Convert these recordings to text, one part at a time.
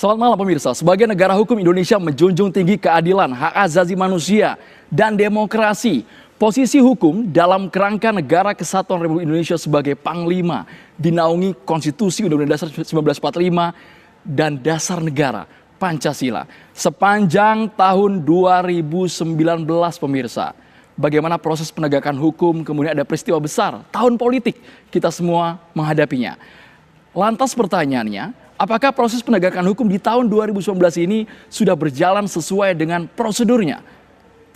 Selamat malam pemirsa, sebagai negara hukum Indonesia menjunjung tinggi keadilan, hak asasi manusia, dan demokrasi. Posisi hukum dalam kerangka Negara Kesatuan Republik Indonesia sebagai Panglima dinaungi Konstitusi Undang-Undang Dasar 1945 dan Dasar Negara Pancasila. Sepanjang tahun 2019 pemirsa, bagaimana proses penegakan hukum, kemudian ada peristiwa besar, tahun politik, kita semua menghadapinya. Lantas pertanyaannya, apakah proses penegakan hukum di tahun 2019 ini sudah berjalan sesuai dengan prosedurnya?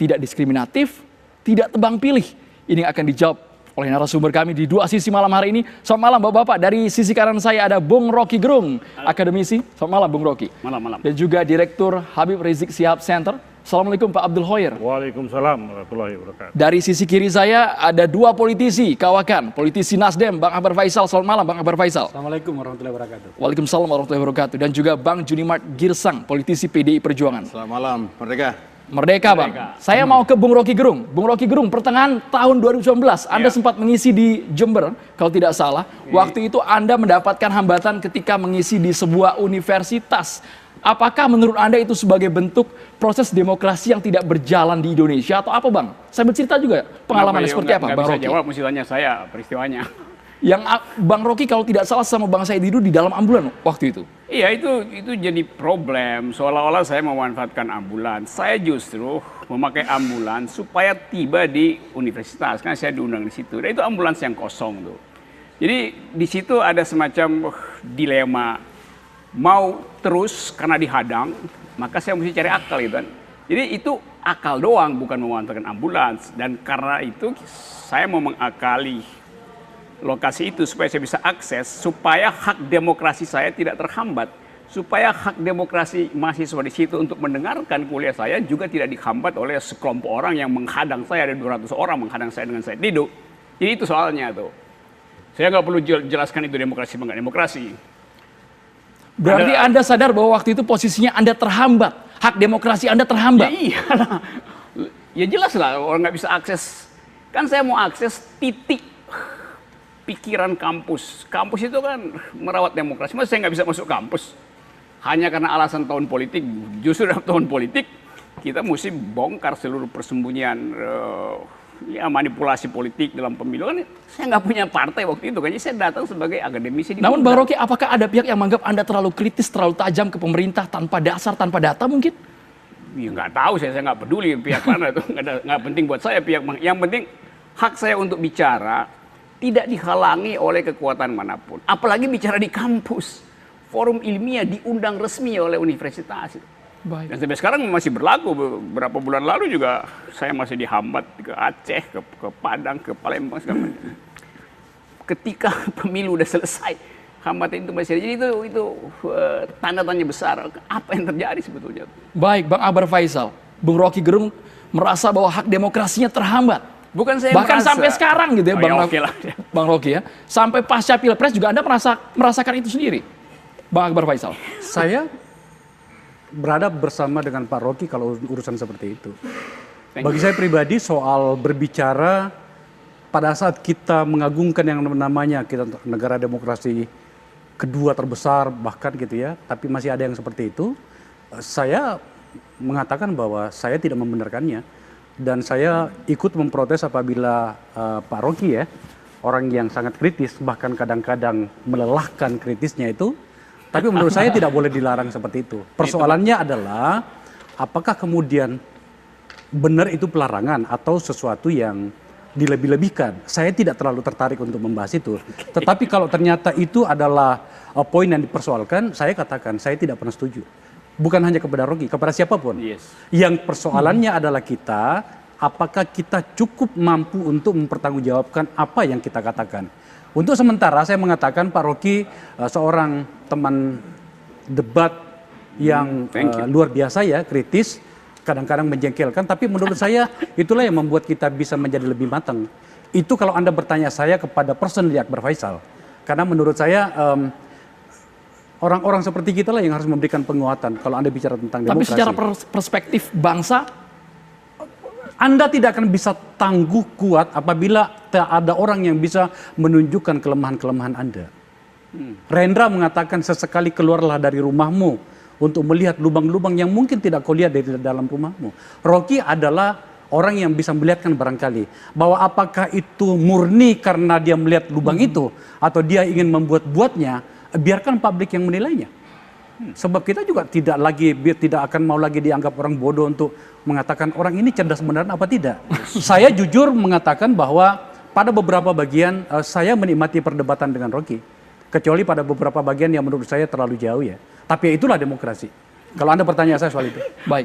Tidak diskriminatif, tidak tebang pilih. Ini akan dijawab oleh narasumber kami di dua sisi malam hari ini. Selamat malam Bapak-Bapak. Dari sisi kanan saya ada Bung Rocky Gerung, akademisi. Selamat malam Bung Rocky. Malam. Dan juga Direktur Habib Rizik Sihab Center. Assalamualaikum Pak Abdul Hoyer. Waalaikumsalam warahmatullahi wabarakatuh. Dari sisi kiri saya ada dua politisi kawakan, politisi Nasdem, Bang Akbar Faisal. Selamat malam Bang Akbar Faisal. Assalamualaikum warahmatullahi wabarakatuh. Waalaikumsalam warahmatullahi wabarakatuh. Dan juga Bang Junimart Girsang, politisi PDI Perjuangan. Selamat malam, Merdeka. Merdeka Bang. Saya mau ke Bung Rocky Gerung. Bung Rocky Gerung, pertengahan tahun 2019 Anda sempat mengisi di Jember, kalau tidak salah. Waktu itu Anda mendapatkan hambatan ketika mengisi di sebuah universitas. Apakah menurut Anda itu sebagai bentuk proses demokrasi yang tidak berjalan di Indonesia atau apa Bang? Saya bercerita juga pengalamannya seperti apa Bang Rocky? Jawab, mesti tanya saya peristiwanya. Yang Bang Rocky kalau tidak salah sama Bang Said Didu di dalam ambulan waktu itu. Iya, itu jadi problem. Seolah-olah saya memanfaatkan ambulans. Saya justru memakai ambulans supaya tiba di universitas. Karena saya diundang di situ. Dan itu ambulans yang kosong tuh. Jadi di situ ada semacam dilema. Mau terus karena dihadang, maka saya mesti cari akal gitu kan. Jadi itu akal doang, bukan memanfaatkan ambulans. Dan karena itu saya mau mengakali lokasi itu supaya saya bisa akses, supaya hak demokrasi saya tidak terhambat, supaya hak demokrasi mahasiswa di situ untuk mendengarkan kuliah saya juga tidak dihambat oleh sekelompok orang yang menghadang saya, ada 200 orang menghadang saya dengan Said Didu. Jadi itu soalnya tuh. Saya nggak perlu jelaskan itu demokrasi enggak demokrasi. Berarti Anda sadar bahwa waktu itu posisinya Anda terhambat, hak demokrasi Anda terhambat. Ya iyalah, ya jelas lah orang nggak bisa akses. Kan saya mau akses titik pikiran kampus. Kampus itu kan merawat demokrasi. Masa saya nggak bisa masuk kampus? Hanya karena alasan tahun politik. Justru dalam tahun politik kita mesti bongkar seluruh persembunyian manipulasi politik dalam pemilu. Kan saya nggak punya partai waktu itu. Kan saya datang sebagai akademisi. Namun Bang Rocky, apakah ada pihak yang menganggap Anda terlalu kritis, terlalu tajam ke pemerintah tanpa dasar, tanpa data mungkin? Ya nggak tahu, saya nggak peduli pihak mana itu. Nggak penting buat saya pihak. Yang penting hak saya untuk bicara tidak dihalangi oleh kekuatan manapun. Apalagi bicara di kampus. Forum ilmiah diundang resmi oleh universitas. Baik. Dan sampai sekarang masih berlaku. Beberapa bulan lalu juga saya masih dihambat ke Aceh, ke Padang, ke Palembang. Ketika pemilu udah selesai, hambatan itu masih ada. Jadi itu tanda tanya besar. Apa yang terjadi sebetulnya? Baik, Bang Akbar Faisal. Bung Rocky Gerung merasa bahwa hak demokrasinya terhambat. Bukan saya bahkan merasa. Sampai sekarang gitu ya, Bang Rocky ya. Sampai pasca Pilpres juga Anda merasakan itu sendiri, Bang Akbar Faisal. Saya berada bersama dengan Pak Rocky kalau urusan seperti itu. Bagi saya pribadi soal berbicara pada saat kita mengagungkan yang namanya kita negara demokrasi kedua terbesar bahkan gitu ya, tapi masih ada yang seperti itu, saya mengatakan bahwa saya tidak membenarkannya. Dan saya ikut memprotes apabila Pak Rocky ya, orang yang sangat kritis, bahkan kadang-kadang melelahkan kritisnya itu, tapi menurut saya tidak boleh dilarang seperti itu. Persoalannya adalah, apakah kemudian benar itu pelarangan atau sesuatu yang dilebih-lebihkan. Saya tidak terlalu tertarik untuk membahas itu. Tetapi kalau ternyata itu adalah poin yang dipersoalkan, saya katakan saya tidak pernah setuju. Bukan hanya kepada Rocky, kepada siapapun. Yes. Yang persoalannya adalah kita, apakah kita cukup mampu untuk mempertanggungjawabkan apa yang kita katakan. Untuk sementara saya mengatakan Pak Rocky seorang teman debat yang luar biasa ya, kritis, kadang-kadang menjengkelkan, tapi menurut saya itulah yang membuat kita bisa menjadi lebih matang. Itu kalau Anda bertanya saya kepada personally Akbar Faisal. Karena menurut saya orang-orang seperti kita lah yang harus memberikan penguatan kalau Anda bicara tentang demokrasi. Tapi secara perspektif bangsa, Anda tidak akan bisa tangguh kuat apabila tak ada orang yang bisa menunjukkan kelemahan-kelemahan Anda. Rendra mengatakan sesekali keluarlah dari rumahmu untuk melihat lubang-lubang yang mungkin tidak kau lihat dari dalam rumahmu. Rocky adalah orang yang bisa melihatkan barangkali bahwa apakah itu murni karena dia melihat lubang itu atau dia ingin membuat-buatnya, biarkan publik yang menilainya. Sebab kita juga tidak akan mau lagi dianggap orang bodoh untuk mengatakan orang ini cerdas beneran apa tidak. Saya jujur mengatakan bahwa pada beberapa bagian saya menikmati perdebatan dengan Rocky. Kecuali pada beberapa bagian yang menurut saya terlalu jauh ya. Tapi itulah demokrasi. Kalau Anda bertanya saya soal itu. Baik.